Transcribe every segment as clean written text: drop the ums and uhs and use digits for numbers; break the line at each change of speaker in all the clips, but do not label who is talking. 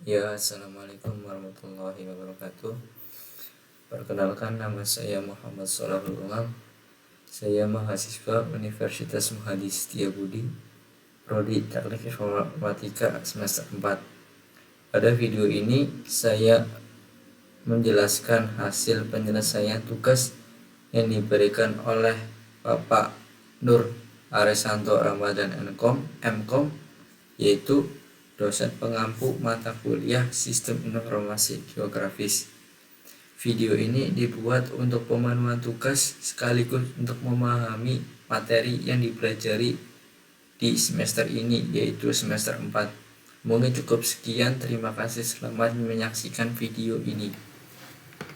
Ya, Assalamualaikum warahmatullahi wabarakatuh. Perkenalkan, nama saya Muhammad Sholahul Umam. Saya mahasiswa Universitas Muhadis Setiabudi, Prodi Teknik Informatika semester 4. Pada video ini saya menjelaskan hasil penyelesaian tugas yang diberikan oleh Bapak Nur Aresanto Ramadan MKom, yaitu dosen pengampu mata kuliah Sistem Informasi Geografis. Video ini dibuat untuk pemenuhan tugas sekaligus untuk memahami materi yang dipelajari di semester ini, yaitu semester 4. Mungkin cukup sekian, terima kasih, selamat menyaksikan video ini.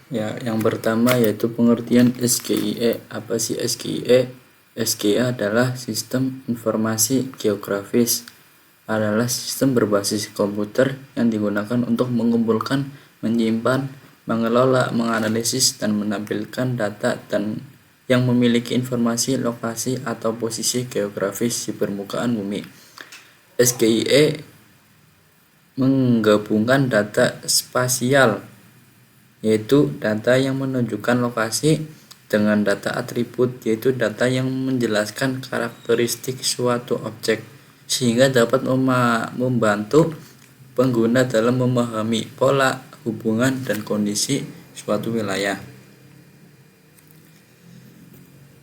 Ya, yang pertama yaitu pengertian SGIE. Apa sih SGIE? SGIE adalah Sistem Informasi Geografis. Adalah sistem berbasis komputer yang digunakan untuk mengumpulkan, menyimpan, mengelola, menganalisis, dan menampilkan data dan yang memiliki informasi lokasi atau posisi geografis di permukaan bumi. SGIE menggabungkan data spasial, yaitu data yang menunjukkan lokasi, dengan data atribut, yaitu data yang menjelaskan karakteristik suatu objek, sehingga dapat membantu pengguna dalam memahami pola, hubungan, dan kondisi suatu wilayah.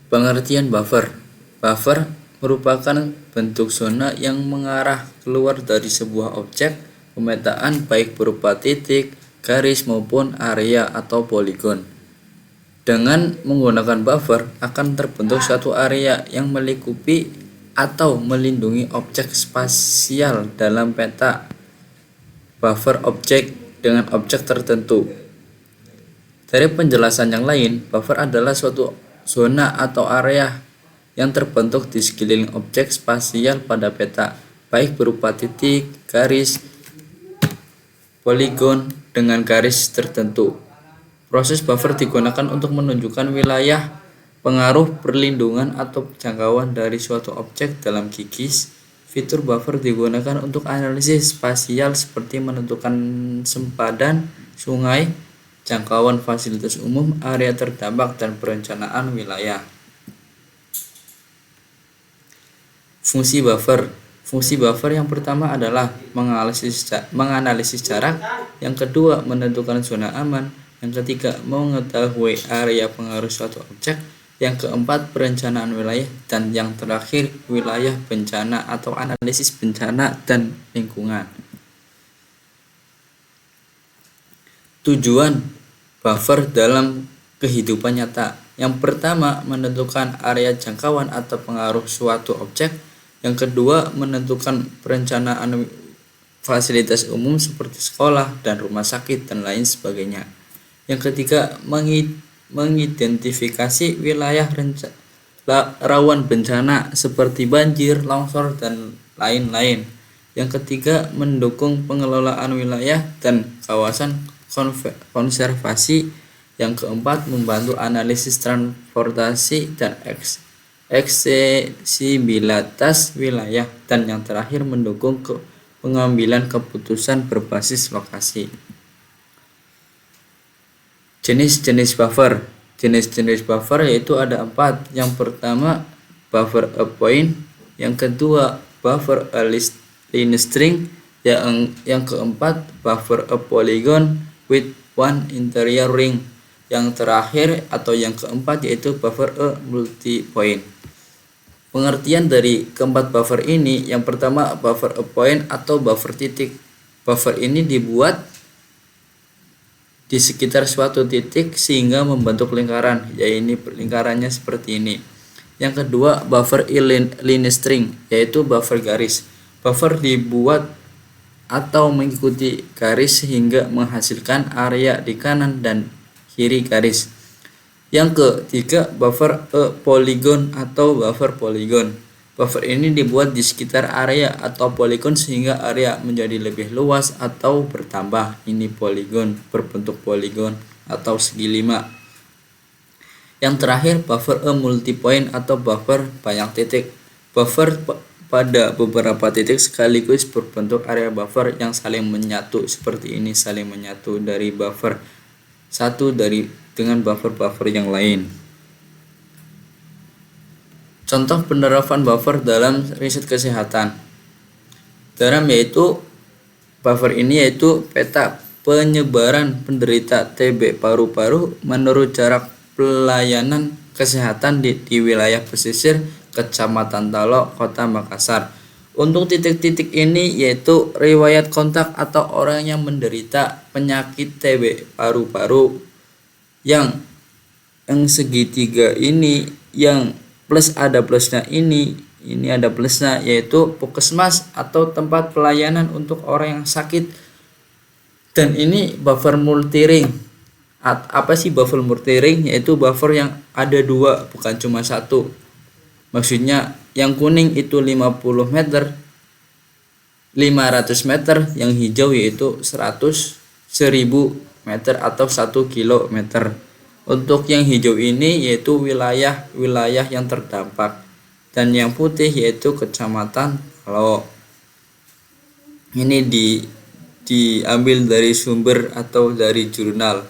Pengertian buffer. Buffer merupakan bentuk zona yang mengarah keluar dari sebuah objek pemetaan, baik berupa titik, garis, maupun area atau poligon. Dengan menggunakan buffer akan terbentuk suatu area yang melingkupi atau melindungi objek spasial dalam peta. Buffer objek dengan objek tertentu. Dari penjelasan yang lain, buffer adalah suatu zona atau area yang terbentuk di sekeliling objek spasial pada peta, baik berupa titik, garis, poligon dengan garis tertentu. Proses buffer digunakan untuk menunjukkan wilayah, pengaruh, perlindungan, atau jangkauan dari suatu objek dalam GIS. Fitur buffer digunakan untuk analisis spasial seperti menentukan sempadan sungai, jangkauan fasilitas umum, area terdampak, dan perencanaan wilayah. Fungsi buffer. Fungsi buffer yang pertama adalah menganalisis jarak, yang kedua menentukan zona aman, yang ketiga mengetahui area pengaruh suatu objek, yang keempat perencanaan wilayah, dan yang terakhir wilayah bencana atau analisis bencana dan lingkungan. Tujuan buffer dalam kehidupan nyata. Yang pertama menentukan area jangkauan atau pengaruh suatu objek, yang kedua menentukan perencanaan fasilitas umum seperti sekolah dan rumah sakit dan lain sebagainya. Yang ketiga mengidentifikasi wilayah rawan bencana seperti banjir, longsor, dan lain-lain. Yang ketiga mendukung pengelolaan wilayah dan kawasan konservasi. Yang keempat membantu analisis transportasi dan aksesibilitas wilayah, dan yang terakhir mendukung pengambilan keputusan berbasis lokasi. Jenis-jenis buffer. Jenis-jenis buffer yaitu ada 4. Yang pertama buffer a point, yang kedua buffer a line string, yang keempat buffer a polygon with one interior ring, yang terakhir atau yang keempat yaitu buffer a multi point. Pengertian dari keempat buffer ini, yang pertama buffer a point atau buffer titik. Buffer ini dibuat di sekitar suatu titik sehingga membentuk lingkaran, yaitu lingkarannya seperti ini. Yang kedua buffer line string, yaitu buffer garis. Buffer dibuat atau mengikuti garis sehingga menghasilkan area di kanan dan kiri garis. Yang ketiga buffer a polygon atau buffer poligon. Buffer ini dibuat di sekitar area atau poligon sehingga area menjadi lebih luas atau bertambah. Ini poligon, berbentuk poligon atau segi 5. Yang terakhir buffer a multi point atau buffer banyak titik. Buffer pada beberapa titik sekaligus berbentuk area buffer yang saling menyatu seperti ini, saling menyatu dari buffer satu dengan buffer-buffer yang lain. Contoh penerapan buffer dalam riset kesehatan yaitu buffer ini yaitu peta penyebaran penderita TB paru-paru menurut jarak pelayanan kesehatan di wilayah pesisir Kecamatan Talo, Kota Makassar. Untuk titik-titik ini yaitu riwayat kontak atau orang yang menderita penyakit TB paru-paru yang segitiga ini, yang plus ada plusnya ini ada plusnya, yaitu puskesmas atau tempat pelayanan untuk orang yang sakit. Dan ini buffer multiring. Apa sih buffer multiring? Yaitu buffer yang ada dua, bukan cuma satu. Maksudnya yang kuning itu 50 meter, 500 meter, yang hijau yaitu 1000 meter atau 1 kilometer. Untuk yang hijau ini yaitu wilayah yang terdampak, dan yang putih yaitu Kecamatan Talo. Ini diambil dari sumber atau dari jurnal,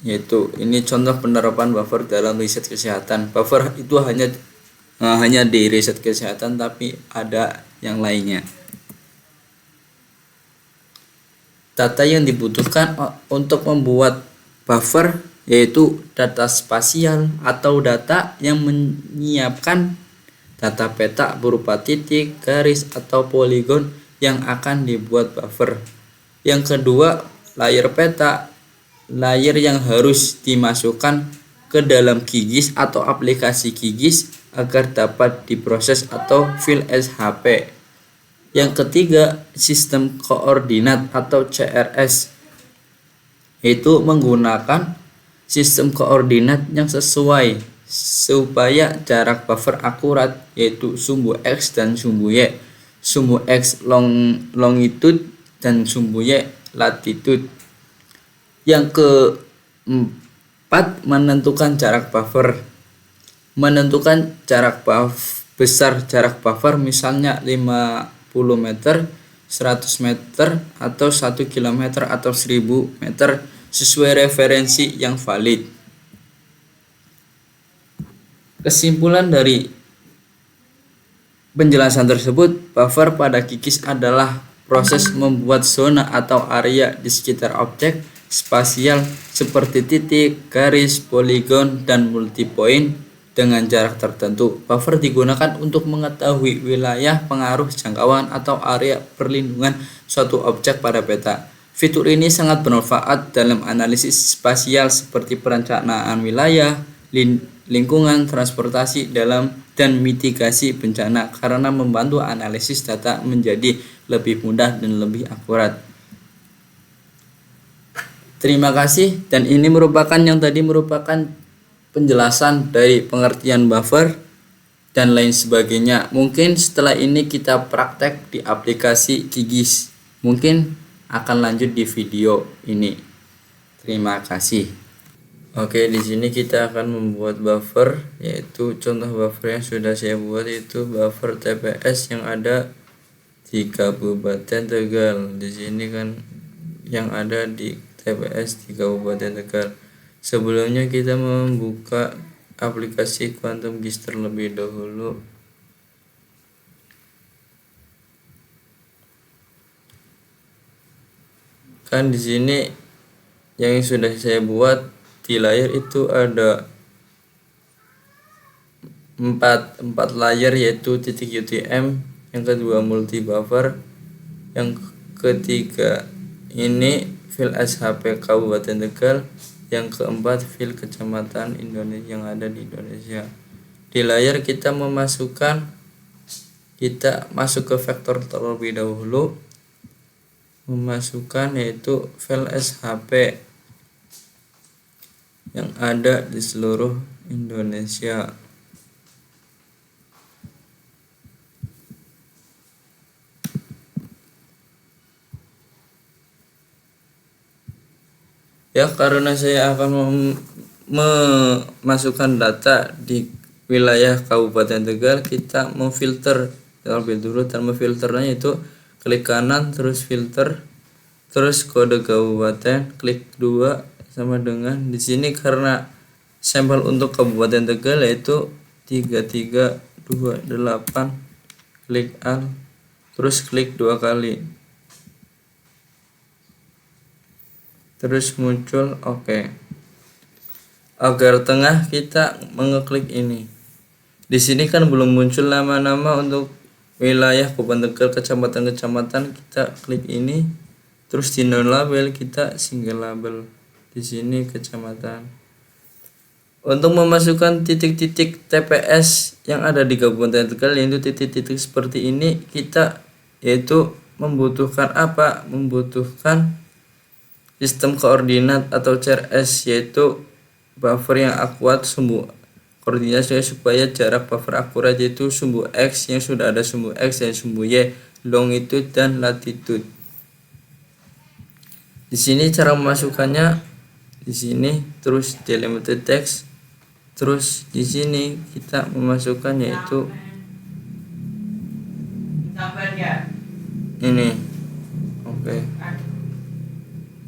yaitu ini contoh penerapan buffer dalam riset kesehatan. Buffer itu hanya di riset kesehatan, tapi ada yang lainnya. Data yang dibutuhkan untuk membuat buffer yaitu data spasial atau data yang menyiapkan data peta berupa titik, garis, atau poligon yang akan dibuat buffer. Yang kedua, layer peta, layer yang harus dimasukkan ke dalam QGIS atau aplikasi QGIS agar dapat diproses atau file SHP. Yang ketiga, sistem koordinat atau CRS, yaitu menggunakan sistem koordinat yang sesuai supaya jarak buffer akurat, yaitu sumbu X dan sumbu Y. Sumbu X longitude dan sumbu Y latitude. Yang keempat, menentukan jarak buffer. Menentukan besar jarak buffer, misalnya 50 meter, 100 meter, atau 1 km atau 1000 meter sesuai referensi yang valid. Kesimpulan dari penjelasan tersebut, buffer pada QGIS adalah proses membuat zona atau area di sekitar objek spasial seperti titik, garis, poligon, dan multipoint dengan jarak tertentu. Buffer digunakan untuk mengetahui wilayah pengaruh jangkauan atau area perlindungan suatu objek pada peta. Fitur ini sangat bermanfaat dalam analisis spasial seperti perencanaan wilayah, lingkungan, transportasi, dan mitigasi bencana karena membantu analisis data menjadi lebih mudah dan lebih akurat. Terima kasih, dan ini merupakan penjelasan dari pengertian buffer dan lain sebagainya. Mungkin setelah ini kita praktek di aplikasi QGIS. Mungkin akan lanjut di video ini. Terima kasih. Oke, di sini kita akan membuat buffer, yaitu contoh buffer yang sudah saya buat itu buffer TPS yang ada di Kabupaten Tegal. Di sini kan yang ada di TPS di Kabupaten Tegal. Sebelumnya kita membuka aplikasi Quantum GIS terlebih dahulu. Kan di sini yang sudah saya buat di layar itu ada 4 layer, yaitu titik UTM, yang kedua multi buffer, yang ketiga ini file SHP Kabupaten Tegal, yang keempat file kecamatan Indonesia yang ada di Indonesia. Di layar kita masuk ke vektor terlebih dahulu, memasukkan yaitu file SHP yang ada di seluruh Indonesia. Ya, karena saya akan memasukkan data di wilayah Kabupaten Tegal, kita memfilter terlebih dahulu tanpa filternya, itu klik kanan terus filter terus kode kabupaten, klik 2 sama dengan di sini karena sampel untuk Kabupaten Tegal yaitu 3328, klik Alt terus klik 2 kali terus muncul oke. Agar tengah kita mengeklik ini. Di sini kan belum muncul nama-nama untuk wilayah Kabupaten Tegal, kecamatan-kecamatan, kita klik ini terus di non label kita single label. Di sini kecamatan. Untuk memasukkan titik-titik TPS yang ada di Kabupaten Tegal yaitu titik-titik seperti ini, kita yaitu membutuhkan apa? Membutuhkan sistem koordinat atau CRS, yaitu buffer yang akurat sumbu koordinatnya supaya jarak buffer akurat, yaitu sumbu X yang sudah ada sumbu X dan sumbu Y, longitude dan latitude. Di sini cara memasukkannya di sini terus delimited text, terus di sini kita memasukkan yaitu ini. Oke.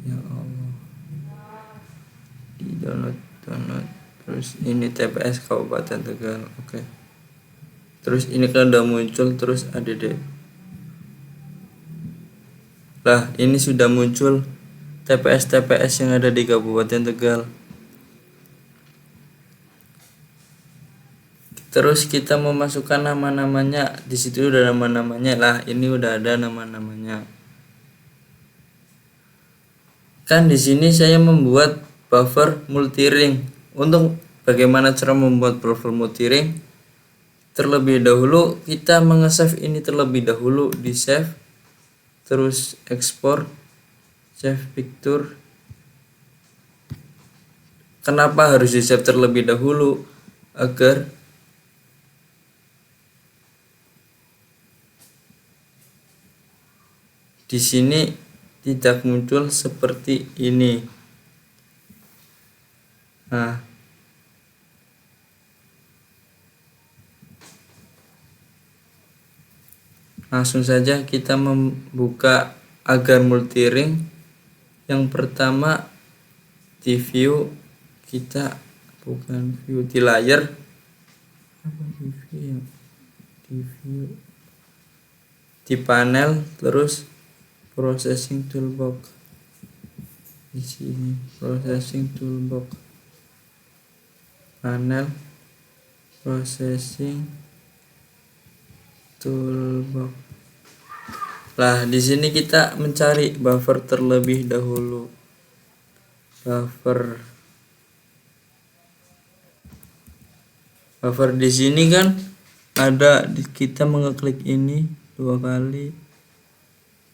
Ya Allah. Di download terus ini TPS Kabupaten Tegal. Oke. Terus ini kan udah muncul, terus ADD. Lah, ini sudah muncul TPS yang ada di Kabupaten Tegal. Terus kita memasukkan nama-namanya. Di situ udah nama-namanya. Lah, ini udah ada nama-namanya. Kan di sini saya membuat buffer multiring. Untuk bagaimana cara membuat buffer multiring? Terlebih dahulu kita menge-save ini terlebih dahulu, di save, terus export, save picture. Kenapa harus di save terlebih dahulu? Agar di sini tidak muncul seperti ini. Nah, langsung saja kita membuka agar multiring. Yang pertama di view, kita bukan view, di layar, di view, di panel, terus processing toolbox. Di sini processing toolbox, panel processing toolbox. Lah, di sini kita mencari buffer terlebih dahulu. Buffer di sini kan ada, kita mengeklik ini 2 kali.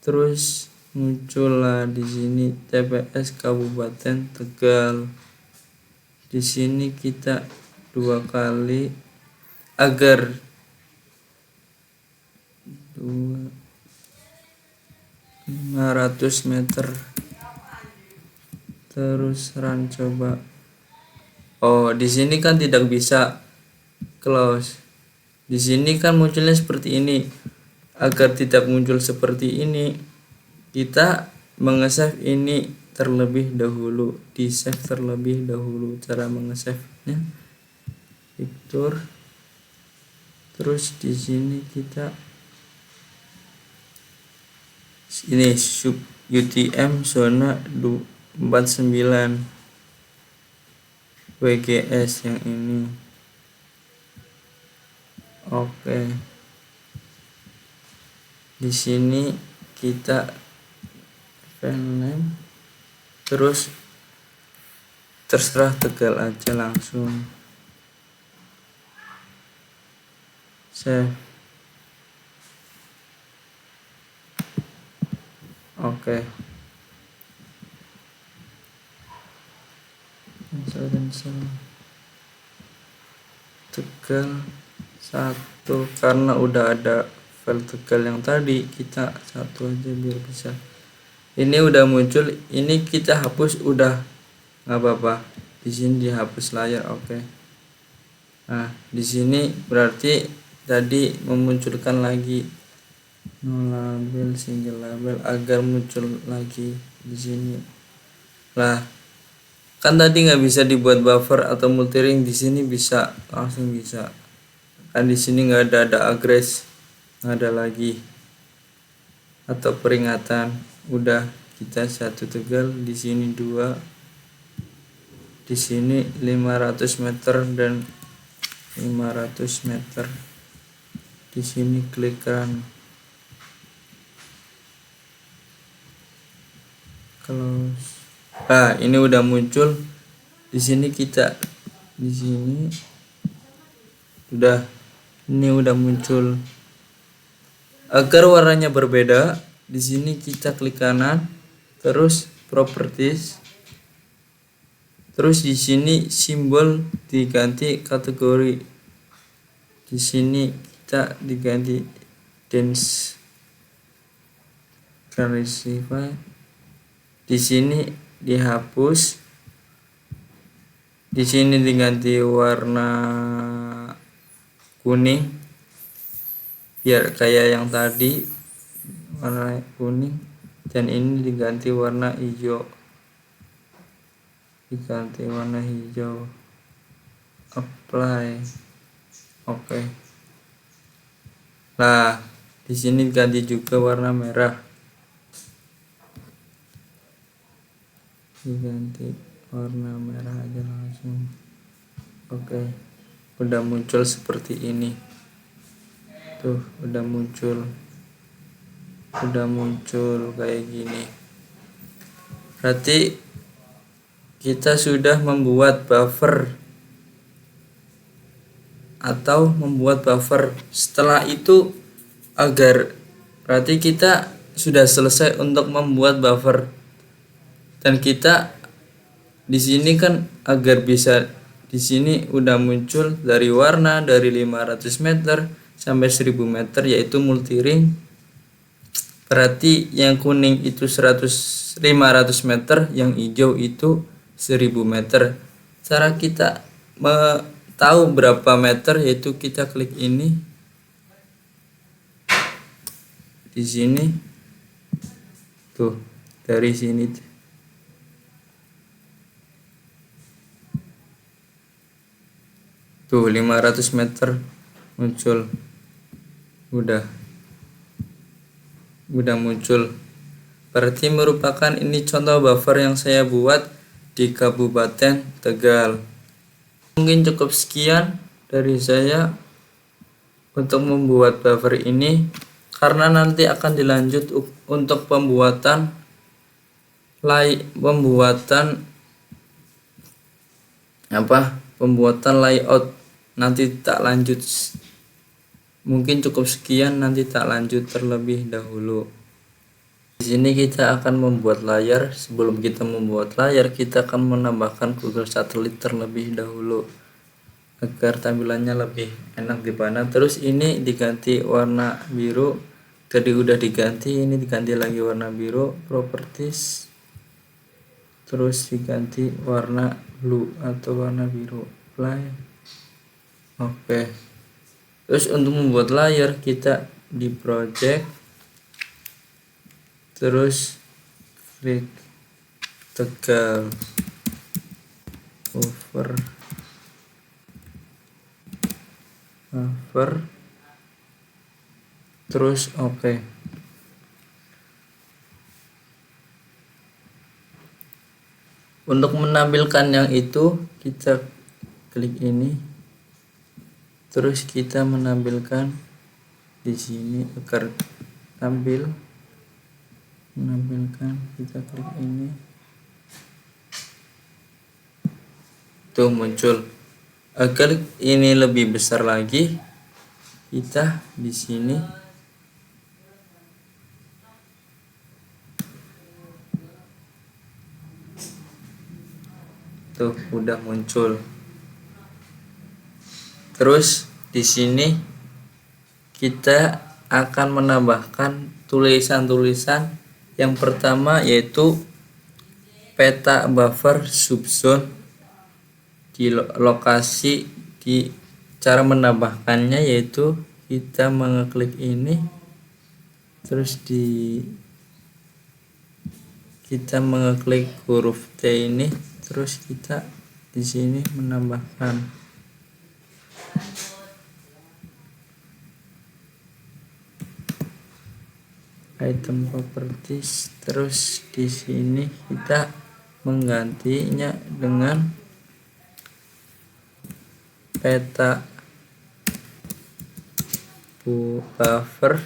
Terus muncullah di sini TPS Kabupaten Tegal. Di sini kita 2 kali agar 500 meter. Terus run coba. Oh, di sini kan tidak bisa close. Di sini kan munculnya seperti ini. Agar tidak muncul seperti ini, kita menge-save ini terlebih dahulu, di save terlebih dahulu. Cara menge-save-nya picture. Terus di sini kita ini sub UTM zona 49 WGS yang ini. Oke. Di sini kita file name, terus terserah Tegal aja, langsung save. Oke. Tegal 1, karena udah ada file Tegal yang tadi, kita 1 aja biar bisa. Ini udah muncul, ini kita hapus, udah nggak apa-apa. Di sini dihapus layar. Oke. Nah, di sini berarti tadi memunculkan lagi no label, single label agar muncul lagi di sini. Lah, kan tadi nggak bisa dibuat buffer atau multiring, di sini bisa, langsung bisa. Kan di sini nggak ada agres, nggak ada lagi atau peringatan. Udah kita satu tegal, di sini 2, di sini 500 meter dan 500 meter. Di sini klik run. Close. Nah, ini udah muncul. Di sini kita di sini ini udah muncul. Agar warnanya berbeda, di sini kita klik kanan, terus properties. Terus di sini simbol diganti kategori. Di sini kita diganti dense classify. Di sini dihapus. Di sini diganti warna kuning biar kayak yang tadi warna kuning, dan ini diganti warna hijau. Diganti warna hijau. Apply. Oke. Nah, di sini ganti juga warna merah. Diganti warna merah aja langsung. Oke. Udah muncul seperti ini. Tuh, udah muncul kayak gini. Berarti kita sudah membuat buffer atau membuat buffer. Setelah itu berarti kita sudah selesai untuk membuat buffer. Dan kita di sini kan agar bisa, di sini udah muncul dari warna dari 500 meter sampai 1000 meter yaitu multiring. Berarti yang kuning itu 500 meter, yang hijau itu 1000 meter. Cara kita tahu berapa meter yaitu kita klik ini di sini. Tuh, dari sini tuh 500 meter muncul. Udah muncul. Berarti merupakan ini contoh buffer yang saya buat di Kabupaten Tegal. Mungkin cukup sekian dari saya untuk membuat buffer ini, karena nanti akan dilanjut untuk pembuatan layout. Nanti tak lanjut. Mungkin cukup sekian, nanti tak lanjut terlebih dahulu. Di sini kita akan membuat layar. Sebelum kita membuat layar, kita akan menambahkan Google Satelit terlebih dahulu agar tampilannya lebih enak dipandang. Terus ini diganti warna biru. Tadi udah diganti, ini diganti lagi warna biru, properties. Terus diganti warna blue atau warna biru. Apply. Oke. Terus untuk membuat layar kita di project, terus klik Tegal buffer, terus oke. Untuk menampilkan yang itu kita klik ini, terus kita menampilkan di sini agar menampilkan, kita klik ini, tuh muncul. Agar ini lebih besar lagi, kita di sini tuh udah muncul. Terus di sini kita akan menambahkan tulisan-tulisan. Yang pertama yaitu peta buffer subzone di lokasi. Di cara menambahkannya yaitu kita mengeklik ini, terus kita mengeklik huruf T ini, terus kita di sini menambahkan item properties, terus di sini kita menggantinya dengan peta buffer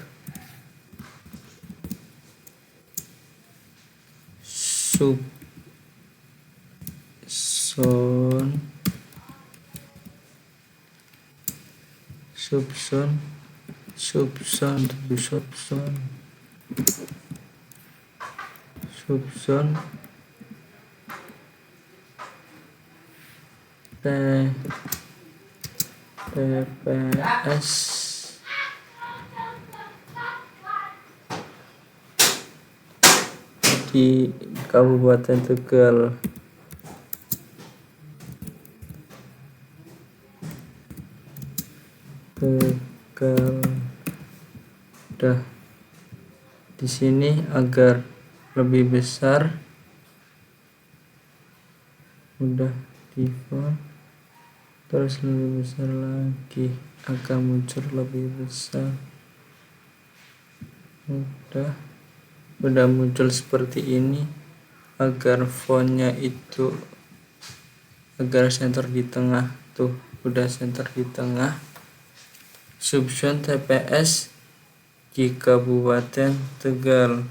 subzone TPS di Kabupaten Tegal. Udah di sini agar lebih besar, udah default, terus lebih besar lagi agar muncul lebih besar. Udah muncul seperti ini, agar fontnya itu agar center di tengah, tuh udah center di tengah. Subzone TPS di Kabupaten Tegal.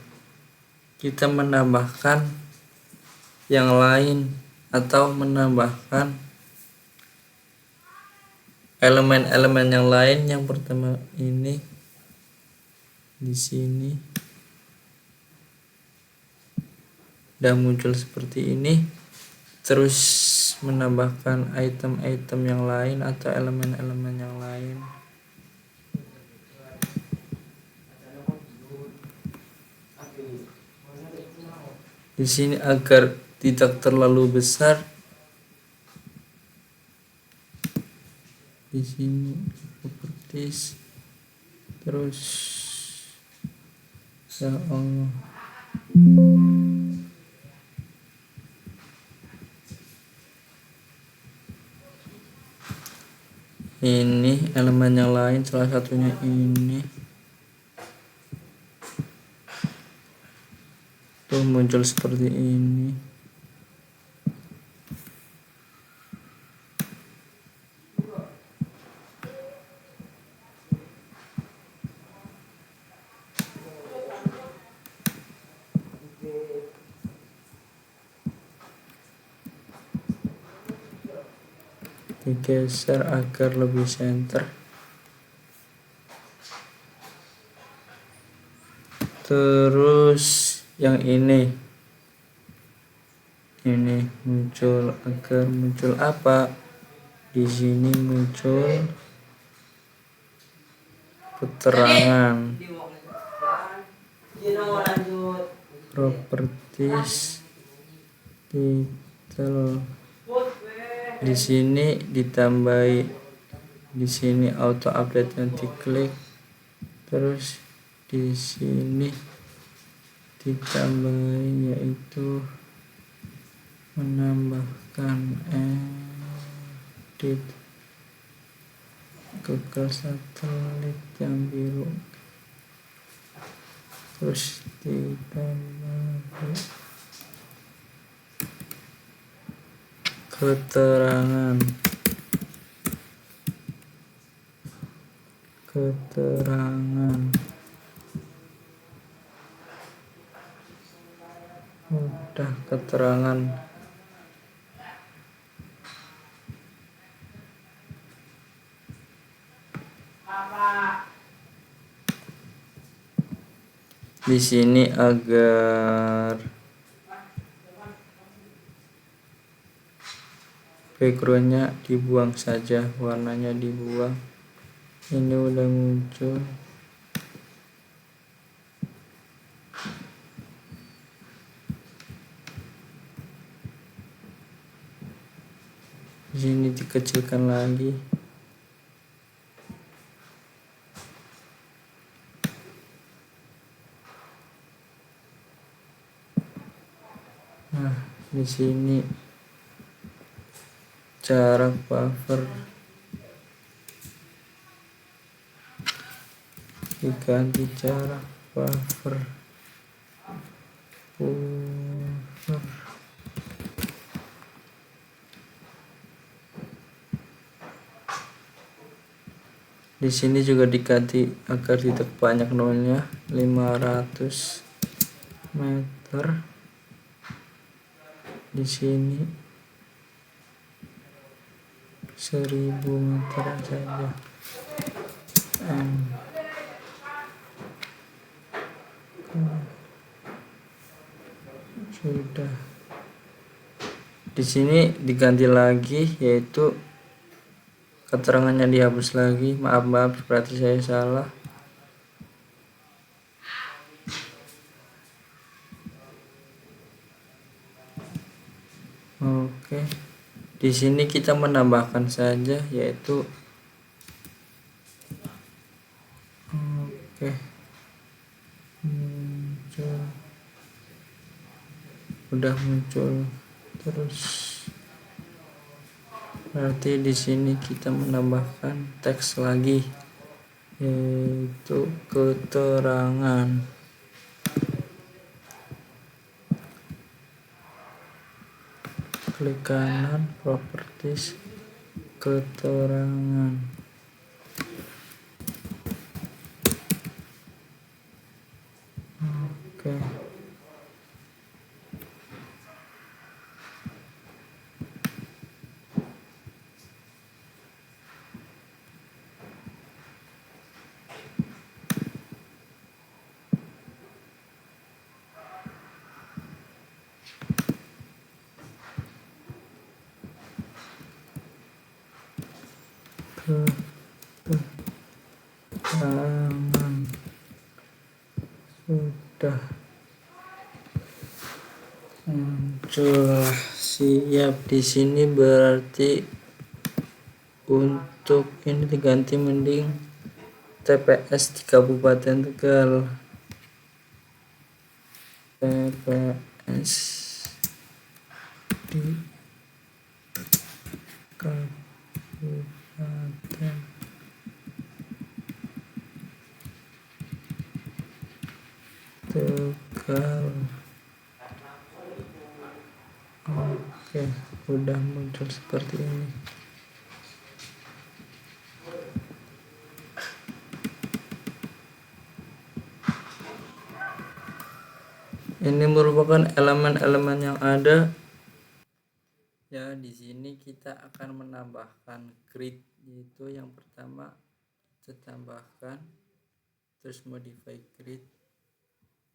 Kita menambahkan yang lain atau menambahkan elemen-elemen yang lain. Yang pertama ini di sini udah muncul seperti ini, terus menambahkan item-item yang lain atau elemen-elemen yang lain. Di sini agar tidak terlalu besar, di sini properties, terus ya Allah, ini elemen yang lain, salah satunya ini tuh muncul seperti ini. Digeser agar lebih center. Terus yang ini muncul, agar muncul apa? Di sini muncul keterangan properties title. Di sini ditambahi, di sini auto update nanti klik, terus di sini ditambahi yaitu menambahkan edit Google satelit yang biru, terus ditambahi keterangan udah keterangan. Di sini agar backgroundnya dibuang saja, warnanya dibuang. Ini udah muncul. Di sini dikecilkan lagi. Nah, di sini jarak buffer diganti jarak buffer. Di sini juga diganti agar tidak banyak nolnya, 500 meter. Di sini 1000 meter saja. Sudah. Di sini diganti lagi, yaitu keterangannya dihapus lagi. Maaf, berarti saya salah. Oke. Di sini kita menambahkan saja, yaitu udah muncul terus. Berarti di sini kita menambahkan teks lagi, yaitu keterangan. Klik kanan, properties, keterangan. Oke. Keterangan sudah muncul, siap. Di sini berarti untuk ini diganti mending TPS di Kabupaten Tegal. TPS di Kabupaten Tegal. Oke, udah muncul seperti ini. Ini merupakan elemen-elemen yang ada. Ya, di sini kita akan menambahkan grid, yaitu yang pertama kita tambahkan, terus modify grid.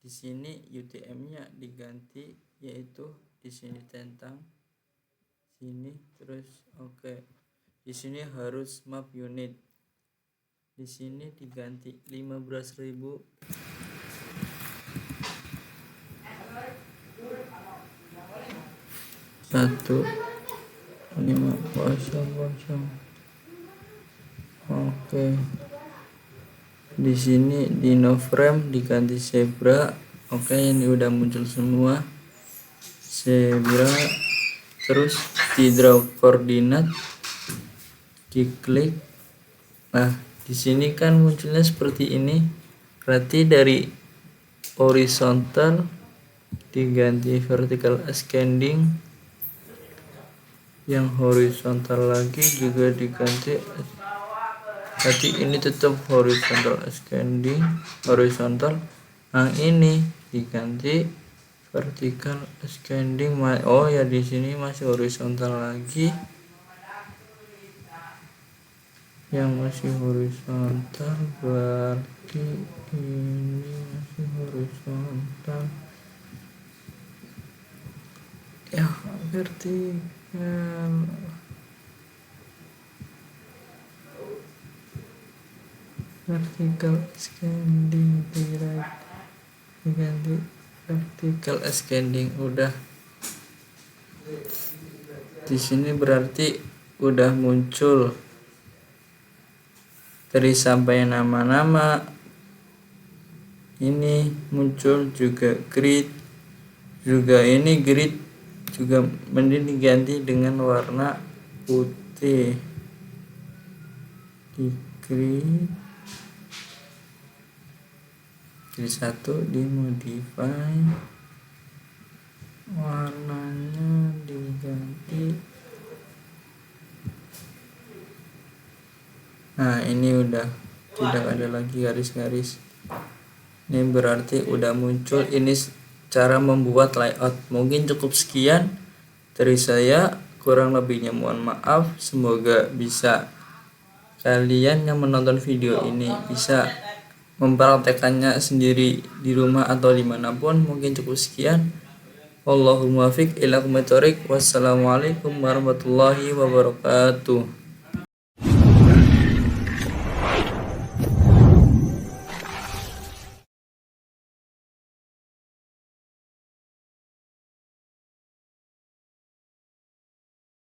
Di sini UTM-nya diganti, yaitu di sini tentang sini, terus oke. Di sini harus map unit. Di sini diganti 15.000. Satu 500. Oke. Di sini di no frame diganti zebra. Oke, ini udah muncul semua zebra. Terus di draw koordinat diklik. Nah, di sini kan munculnya seperti ini. Berarti dari horizontal diganti vertical ascending. Yang horizontal lagi juga diganti. Berarti ini tetap horizontal ascending, horizontal. Nah, ini diganti vertical ascending. Oh ya, di sini masih horizontal lagi. Yang masih horizontal berarti ini masih horizontal. Ya, vertikal. Vertical ascending diganti vertical ascending. Udah. Di sini berarti udah muncul dari sampai nama-nama. Ini muncul juga grid, juga ini grid juga mending diganti dengan warna putih. Klik 1 dimodify, warnanya diganti. Nah, ini udah tidak ada lagi garis-garis. Ini berarti udah muncul. Ini cara membuat layout. Mungkin cukup sekian dari saya, kurang lebihnya mohon maaf. Semoga bisa kalian yang menonton video ini bisa mempraktekannya sendiri di rumah atau dimanapun. Mungkin cukup sekian. Wallahul muwaffiq ila aqwamit thoriq. Wassalamualaikum warahmatullahi wabarakatuh.